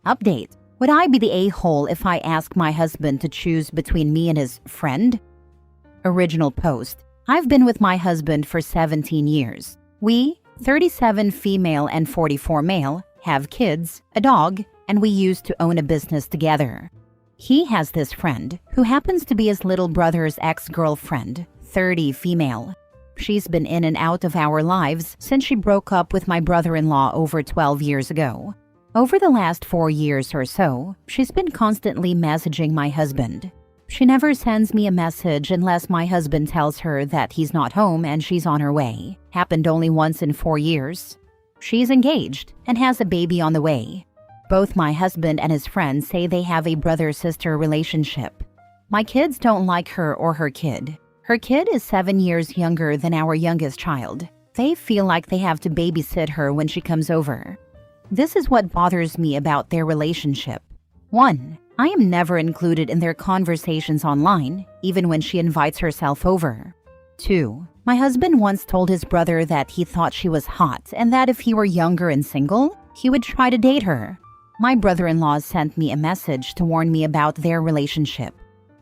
Update. Would I be the a-hole if I ask my husband to choose between me and his friend? Original post. I've been with my husband for 17 years. We, 37 female and 44 male, have kids, a dog, and we used to own a business together. He has this friend, who happens to be his little brother's ex-girlfriend, 30 female. She's been in and out of our lives since she broke up with my brother-in-law over 12 years ago. Over the last 4 years or so, she's been constantly messaging my husband. She never sends me a message unless my husband tells her that he's not home and she's on her way. Happened only once in 4 years. She's engaged and has a baby on the way. Both my husband and his friends say they have a brother-sister relationship. My kids don't like her or her kid. Her kid is 7 years younger than our youngest child. They feel like they have to babysit her when she comes over. This is what bothers me about their relationship. 1. I am never included in their conversations online, even when she invites herself over. 2. My husband once told his brother that he thought she was hot and that if he were younger and single, he would try to date her. My brother-in-law sent me a message to warn me about their relationship.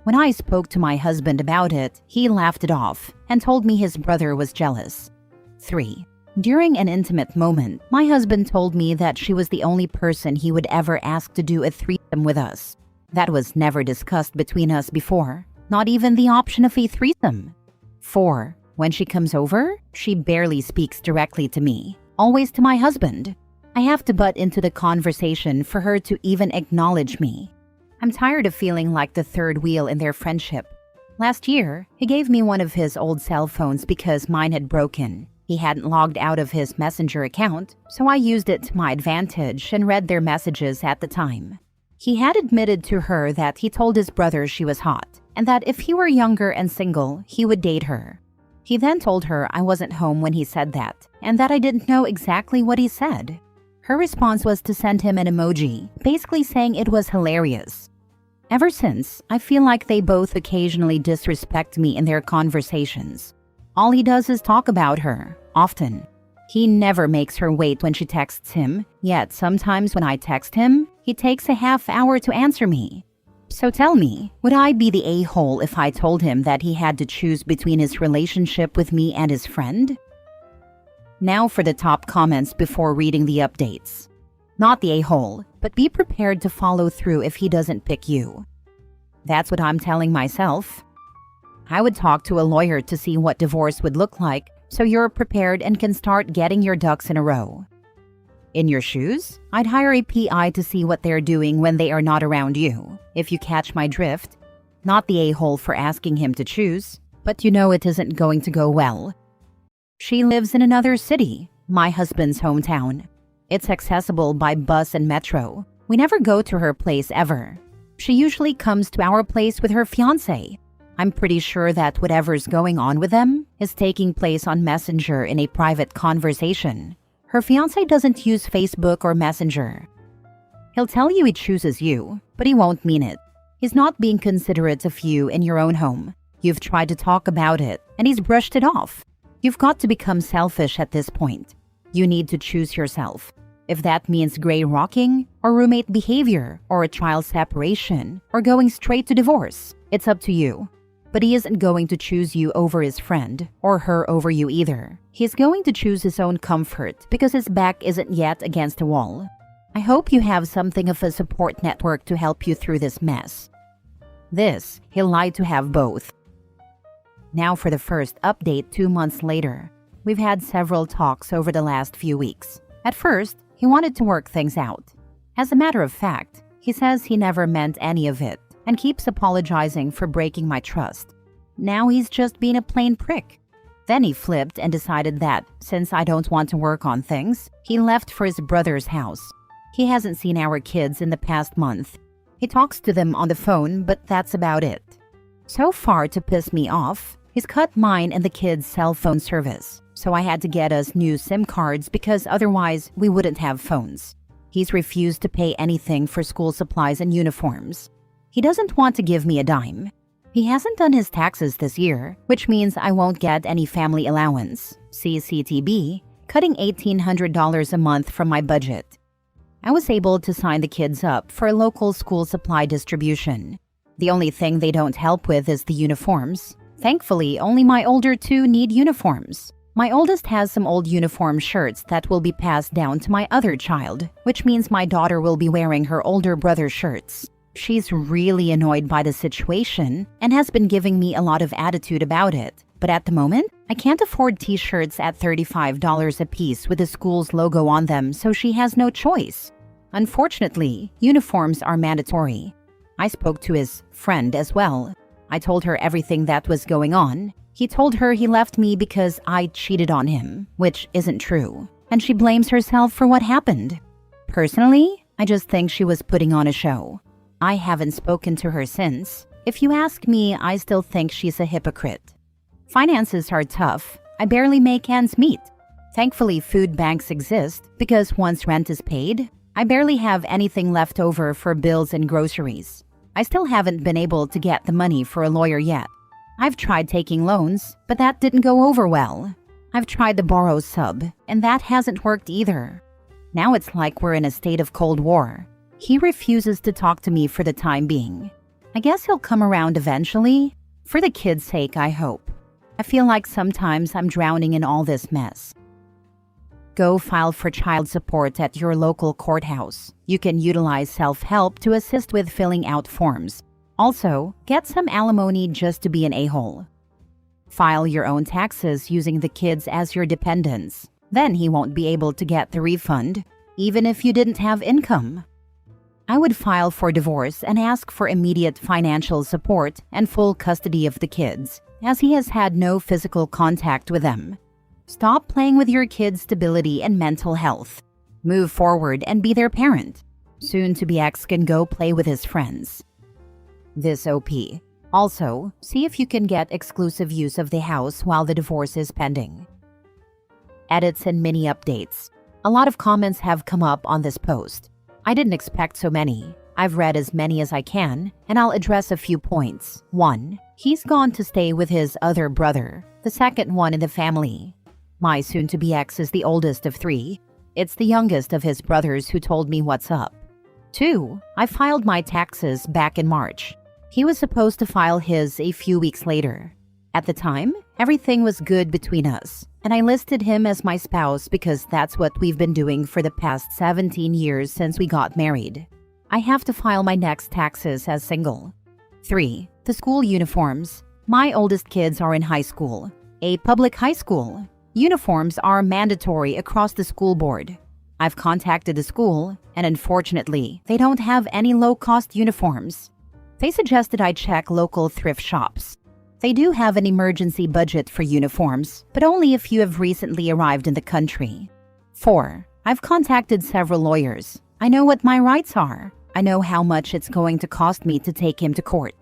When I spoke to my husband about it, he laughed it off and told me his brother was jealous. 3. During an intimate moment, my husband told me that she was the only person he would ever ask to do a threesome with us. That was never discussed between us before, not even the option of a threesome. 4. When she comes over, she barely speaks directly to me, always to my husband. I have to butt into the conversation for her to even acknowledge me. I'm tired of feeling like the third wheel in their friendship. Last year, he gave me one of his old cell phones because mine had broken. He hadn't logged out of his Messenger account, so I used it to my advantage and read their messages at the time. He had admitted to her that he told his brother she was hot, and that if he were younger and single, he would date her. He then told her I wasn't home when he said that, and that I didn't know exactly what he said. Her response was to send him an emoji, basically saying it was hilarious. Ever since, I feel like they both occasionally disrespect me in their conversations. All he does is talk about her, often. He never makes her wait when she texts him, yet sometimes when I text him, he takes a half hour to answer me. So tell me, would I be the a-hole if I told him that he had to choose between his relationship with me and his friend? Now for the top comments before reading the updates. Not the a-hole, but be prepared to follow through if he doesn't pick you. That's what I'm telling myself. I would talk to a lawyer to see what divorce would look like, so you're prepared and can start getting your ducks in a row. In your shoes, I'd hire a PI to see what they're doing when they are not around you, if you catch my drift. Not the a-hole for asking him to choose, but you know it isn't going to go well. She lives in another city, my husband's hometown. It's accessible by bus and metro. We never go to her place ever. She usually comes to our place with her fiancé. I'm pretty sure that whatever's going on with them is taking place on Messenger in a private conversation. Her fiancé doesn't use Facebook or Messenger. He'll tell you he chooses you, but he won't mean it. He's not being considerate of you in your own home. You've tried to talk about it, and he's brushed it off. You've got to become selfish at this point. You need to choose yourself. If that means gray rocking, or roommate behavior, or a child separation, or going straight to divorce, it's up to you. But he isn't going to choose you over his friend, or her over you either. He's going to choose his own comfort because his back isn't yet against a wall. I hope you have something of a support network to help you through this mess. He'll like to have both. Now for the first update 2 months later. We've had several talks over the last few weeks. At first, he wanted to work things out. As a matter of fact, he says he never meant any of it and keeps apologizing for breaking my trust. Now he's just being a plain prick. Then he flipped and decided that, since I don't want to work on things, he left for his brother's house. He hasn't seen our kids in the past month. He talks to them on the phone, but that's about it. So far to piss me off, he's cut mine and the kids' cell phone service, so I had to get us new SIM cards because otherwise we wouldn't have phones. He's refused to pay anything for school supplies and uniforms. He doesn't want to give me a dime. He hasn't done his taxes this year, which means I won't get any family allowance, CCTB, cutting $1,800 a month from my budget. I was able to sign the kids up for local school supply distribution. The only thing they don't help with is the uniforms. Thankfully, only my older two need uniforms. My oldest has some old uniform shirts that will be passed down to my other child, which means my daughter will be wearing her older brother's shirts. She's really annoyed by the situation and has been giving me a lot of attitude about it. But at the moment, I can't afford t-shirts at $35 a piece with the school's logo on them, so she has no choice. Unfortunately, uniforms are mandatory. I spoke to his friend as well. I told her everything that was going on. He told her he left me because I cheated on him, which isn't true, and she blames herself for what happened. Personally, I just think she was putting on a show. I haven't spoken to her since. If you ask me, I still think she's a hypocrite. Finances are tough. I barely make ends meet. Thankfully, food banks exist because once rent is paid, I barely have anything left over for bills and groceries. I still haven't been able to get the money for a lawyer yet. I've tried taking loans, but that didn't go over well. I've tried the borrow sub, and that hasn't worked either. Now it's like we're in a state of Cold War. He refuses to talk to me for the time being. I guess he'll come around eventually. For the kids' sake, I hope. I feel like sometimes I'm drowning in all this mess. Go file for child support at your local courthouse. You can utilize self-help to assist with filling out forms. Also, get some alimony just to be an a-hole. File your own taxes using the kids as your dependents. Then he won't be able to get the refund, even if you didn't have income. I would file for divorce and ask for immediate financial support and full custody of the kids, as he has had no physical contact with them. Stop playing with your kids' stability and mental health. Move forward and be their parent. Soon-to-be ex can go play with his friends. This OP. Also, see if you can get exclusive use of the house while the divorce is pending. Edits and mini updates. A lot of comments have come up on this post. I didn't expect so many. I've read as many as I can, and I'll address a few points. 1. He's gone to stay with his other brother, the second one in the family. My soon-to-be ex is the oldest of 3. It's the youngest of his brothers who told me what's up. 2. I filed my taxes back in March. He was supposed to file his a few weeks later. At the time, everything was good between us, and I listed him as my spouse because that's what we've been doing for the past 17 years since we got married. I have to file my next taxes as single. 3. The school uniforms. My oldest kids are in high school, a public high school. Uniforms are mandatory across the school board. I've contacted the school, and unfortunately, they don't have any low-cost uniforms. They suggested I check local thrift shops. They do have an emergency budget for uniforms, but only if you have recently arrived in the country. 4. I've contacted several lawyers. I know what my rights are. I know how much it's going to cost me to take him to court.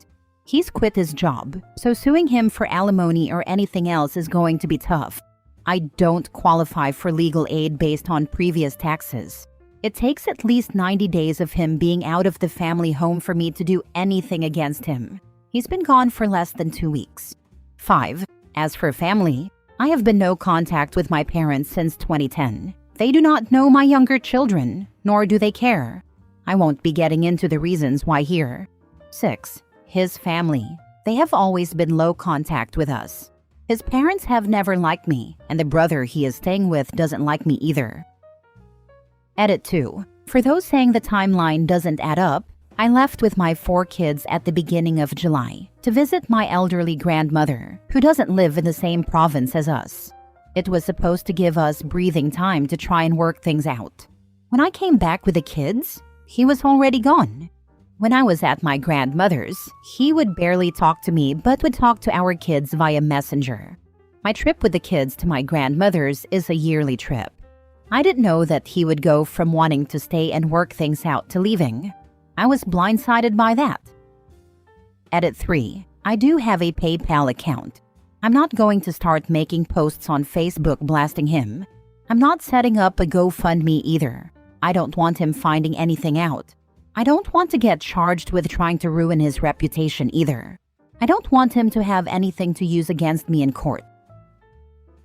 He's quit his job, so suing him for alimony or anything else is going to be tough. I don't qualify for legal aid based on previous taxes. It takes at least 90 days of him being out of the family home for me to do anything against him. He's been gone for less than 2 weeks. 5. As for family, I have been no contact with my parents since 2010. They do not know my younger children, nor do they care. I won't be getting into the reasons why here. 6. His family. They have always been low contact with us. His parents have never liked me, and the brother he is staying with doesn't like me either. Edit 2. For those saying the timeline doesn't add up, I left with my 4 kids at the beginning of July to visit my elderly grandmother, who doesn't live in the same province as us. It was supposed to give us breathing time to try and work things out. When I came back with the kids, he was already gone. When I was at my grandmother's, he would barely talk to me but would talk to our kids via messenger. My trip with the kids to my grandmother's is a yearly trip. I didn't know that he would go from wanting to stay and work things out to leaving. I was blindsided by that. Edit 3. I do have a PayPal account. I'm not going to start making posts on Facebook blasting him. I'm not setting up a GoFundMe either. I don't want him finding anything out. I don't want to get charged with trying to ruin his reputation either. I don't want him to have anything to use against me in court.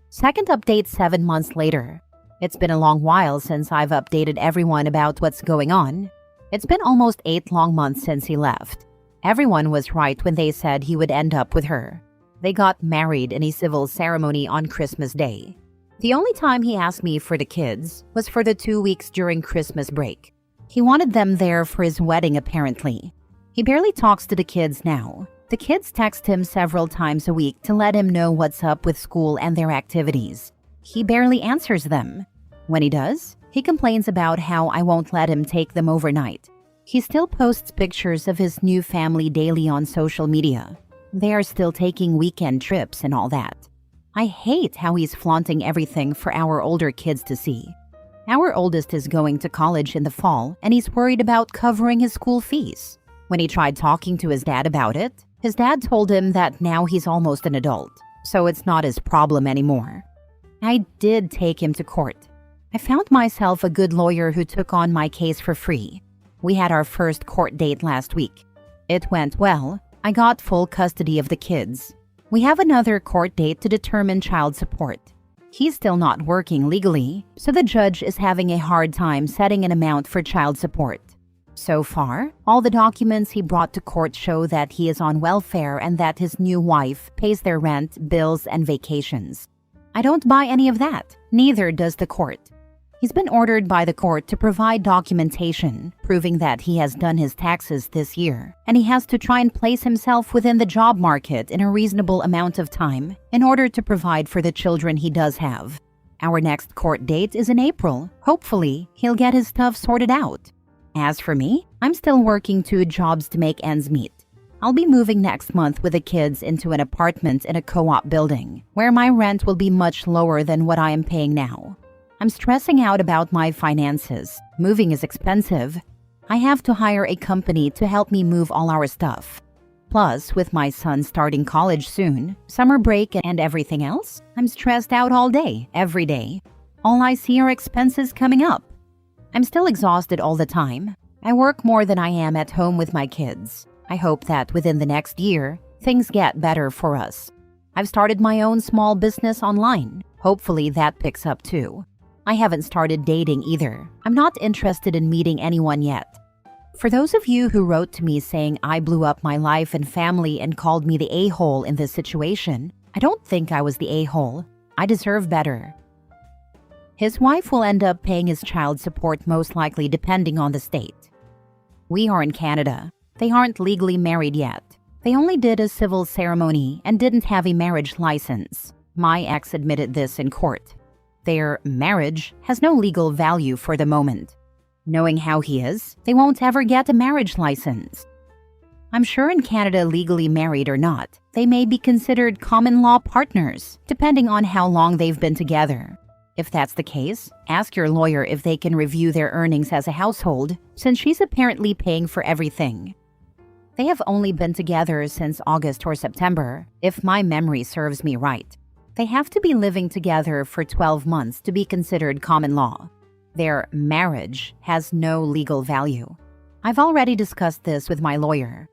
Second update 7 months later. It's been a long while since I've updated everyone about what's going on. It's been almost 8 long months since he left. Everyone was right when they said he would end up with her. They got married in a civil ceremony on Christmas Day. The only time he asked me for the kids was for the 2 weeks during Christmas break. He wanted them there for his wedding apparently. He barely talks to the kids now. The kids text him several times a week to let him know what's up with school and their activities. He barely answers them. When he does, he complains about how I won't let him take them overnight. He still posts pictures of his new family daily on social media. They are still taking weekend trips and all that. I hate how he's flaunting everything for our older kids to see. Our oldest is going to college in the fall and he's worried about covering his school fees. When he tried talking to his dad about it, his dad told him that now he's almost an adult, so it's not his problem anymore. I did take him to court. I found myself a good lawyer who took on my case for free. We had our first court date last week. It went well. I got full custody of the kids. We have another court date to determine child support. He's still not working legally, so the judge is having a hard time setting an amount for child support. So far, all the documents he brought to court show that he is on welfare and that his new wife pays their rent, bills, and vacations. I don't buy any of that. Neither does the court. He's been ordered by the court to provide documentation proving that he has done his taxes this year, and he has to try and place himself within the job market in a reasonable amount of time in order to provide for the children he does have. Our next court date is in April. Hopefully, he'll get his stuff sorted out. As for me, I'm still working 2 jobs to make ends meet. I'll be moving next month with the kids into an apartment in a co-op building, where my rent will be much lower than what I am paying now. I'm stressing out about my finances. Moving is expensive. I have to hire a company to help me move all our stuff. Plus, with my son starting college soon, summer break and everything else, I'm stressed out all day, every day. All I see are expenses coming up. I'm still exhausted all the time. I work more than I am at home with my kids. I hope that within the next year, things get better for us. I've started my own small business online. Hopefully that picks up too. I haven't started dating either. I'm not interested in meeting anyone yet. For those of you who wrote to me saying I blew up my life and family and called me the a-hole in this situation, I don't think I was the a-hole. I deserve better. His wife will end up paying his child support most likely depending on the state. We are in Canada. They aren't legally married yet. They only did a civil ceremony and didn't have a marriage license. My ex admitted this in court. Their marriage has no legal value for the moment. Knowing how he is, they won't ever get a marriage license. I'm sure in Canada, legally married or not, they may be considered common law partners, depending on how long they've been together. If that's the case, ask your lawyer if they can review their earnings as a household, since she's apparently paying for everything. They have only been together since August or September, if my memory serves me right. They have to be living together for 12 months to be considered common law. Their marriage has no legal value. I've already discussed this with my lawyer.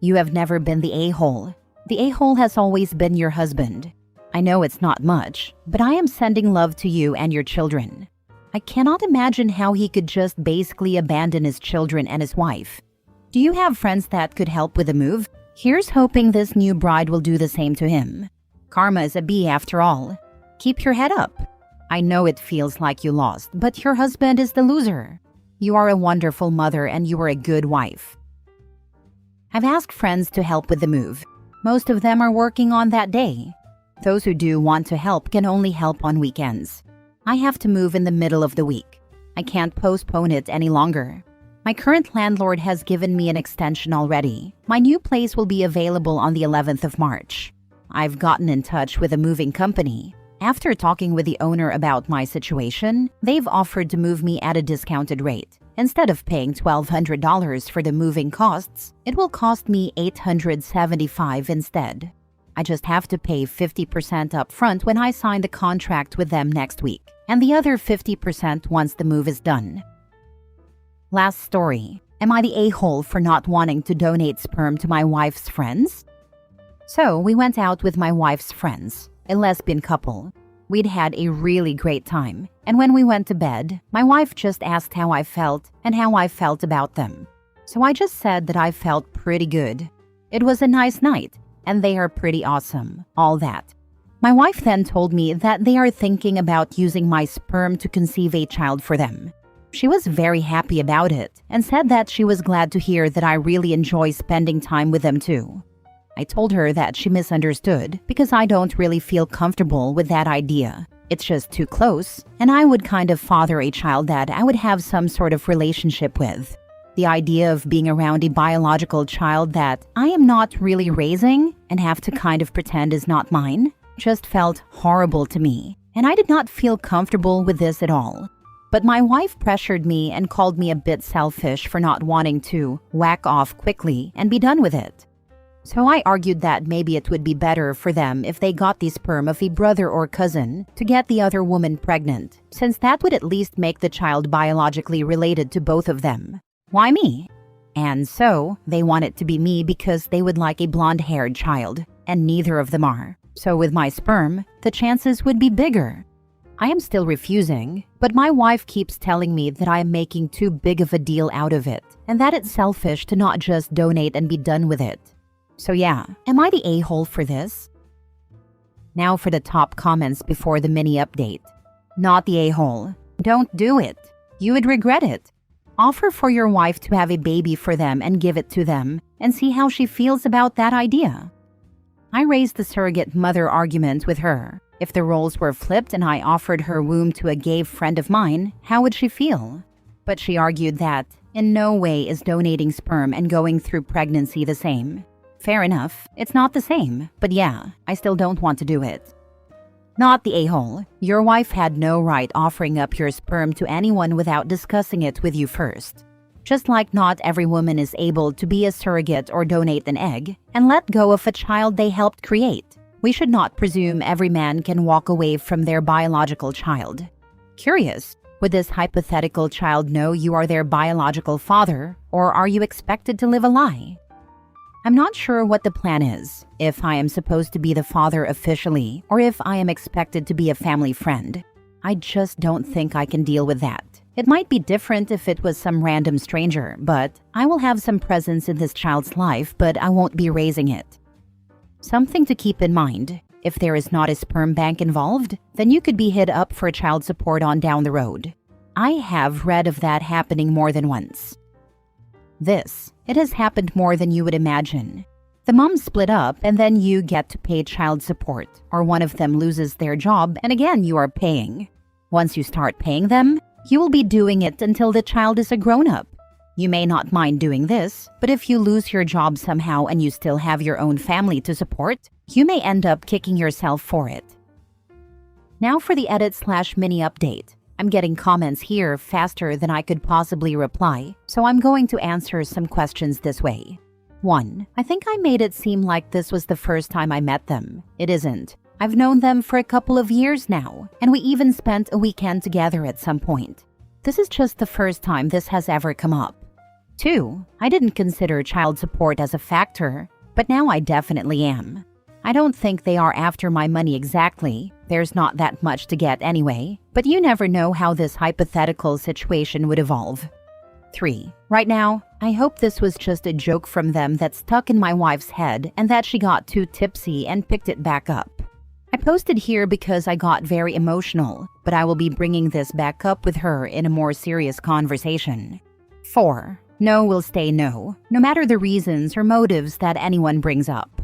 You have never been the a-hole. The a-hole has always been your husband. I know it's not much, but I am sending love to you and your children. I cannot imagine how he could just basically abandon his children and his wife. Do you have friends that could help with the move? Here's hoping this new bride will do the same to him. Karma is a B after all. Keep your head up. I know it feels like you lost, but your husband is the loser. You are a wonderful mother and you are a good wife. I've asked friends to help with the move. Most of them are working on that day. Those who do want to help can only help on weekends. I have to move in the middle of the week. I can't postpone it any longer. My current landlord has given me an extension already. My new place will be available on the 11th of March. I've gotten in touch with a moving company. After talking with the owner about my situation, they've offered to move me at a discounted rate. Instead of paying $1,200 for the moving costs, it will cost me $875 instead. I just have to pay 50% up front when I sign the contract with them next week, and the other 50% once the move is done. Last story. Am I the a-hole for not wanting to donate sperm to my wife's friends? So we went out with my wife's friends, a lesbian couple. We'd had a really great time, And when we went to bed, my wife just asked how I felt and how I felt about them. So I just said that I felt pretty good. It was a nice night, and they are pretty awesome, all that. My wife then told me that they are thinking about using my sperm to conceive a child for them. She was very happy about it and said that she was glad to hear that I really enjoy spending time with them too. I told her that she misunderstood because I don't really feel comfortable with that idea. It's just too close, and I would kind of father a child that I would have some sort of relationship with. The idea of being around a biological child that I am not really raising and have to kind of pretend is not mine just felt horrible to me, and I did not feel comfortable with this at all. But my wife pressured me and called me a bit selfish for not wanting to whack off quickly and be done with it. So I argued that maybe it would be better for them if they got the sperm of a brother or cousin to get the other woman pregnant, since that would at least make the child biologically related to both of them. Why me? And so they want it to be me because they would like a blonde-haired child, and neither of them are. So with my sperm, the chances would be bigger. I am still refusing, but my wife keeps telling me that I am making too big of a deal out of it, and that it's selfish to not just donate and be done with it. So yeah, am I the a-hole for this? Now for the top comments before the mini update. Not the a-hole. Don't do it. You would regret it. Offer for your wife to have a baby for them and give it to them, and see how she feels about that idea. I raised the surrogate mother argument with her. If the roles were flipped and I offered her womb to a gay friend of mine, how would she feel? But she argued that in no way is donating sperm and going through pregnancy the same. Fair enough, it's not the same, but yeah, I still don't want to do it. Not the a-hole. Your wife had no right offering up your sperm to anyone without discussing it with you first. Just like not every woman is able to be a surrogate or donate an egg and let go of a child they helped create, we should not presume every man can walk away from their biological child. Curious, would this hypothetical child know you are their biological father, or are you expected to live a lie? I'm not sure what the plan is, if I am supposed to be the father officially, or if I am expected to be a family friend. I just don't think I can deal with that. It might be different if it was some random stranger, but I will have some presence in this child's life, but I won't be raising it. Something to keep in mind, if there is not a sperm bank involved, then you could be hit up for child support on down the road. I have read of that happening more than once. It has happened more than you would imagine. The moms split up and then you get to pay child support, or one of them loses their job and again you are paying. Once you start paying them, you will be doing it until the child is a grown-up. You may not mind doing this, but if you lose your job somehow and you still have your own family to support, you may end up kicking yourself for it. Now for the edit/mini update. I'm getting comments here faster than I could possibly reply, so I'm going to answer some questions this way. 1. I think I made it seem like this was the first time I met them. It isn't. I've known them for a couple of years now, and we even spent a weekend together at some point. This is just the first time this has ever come up. 2. I didn't consider child support as a factor, but now I definitely am. I don't think they are after my money exactly. There's not that much to get anyway, but you never know how this hypothetical situation would evolve. 3. Right now, I hope this was just a joke from them that stuck in my wife's head and that she got too tipsy and picked it back up. I posted here because I got very emotional, but I will be bringing this back up with her in a more serious conversation. 4. No will stay no, no matter the reasons or motives that anyone brings up.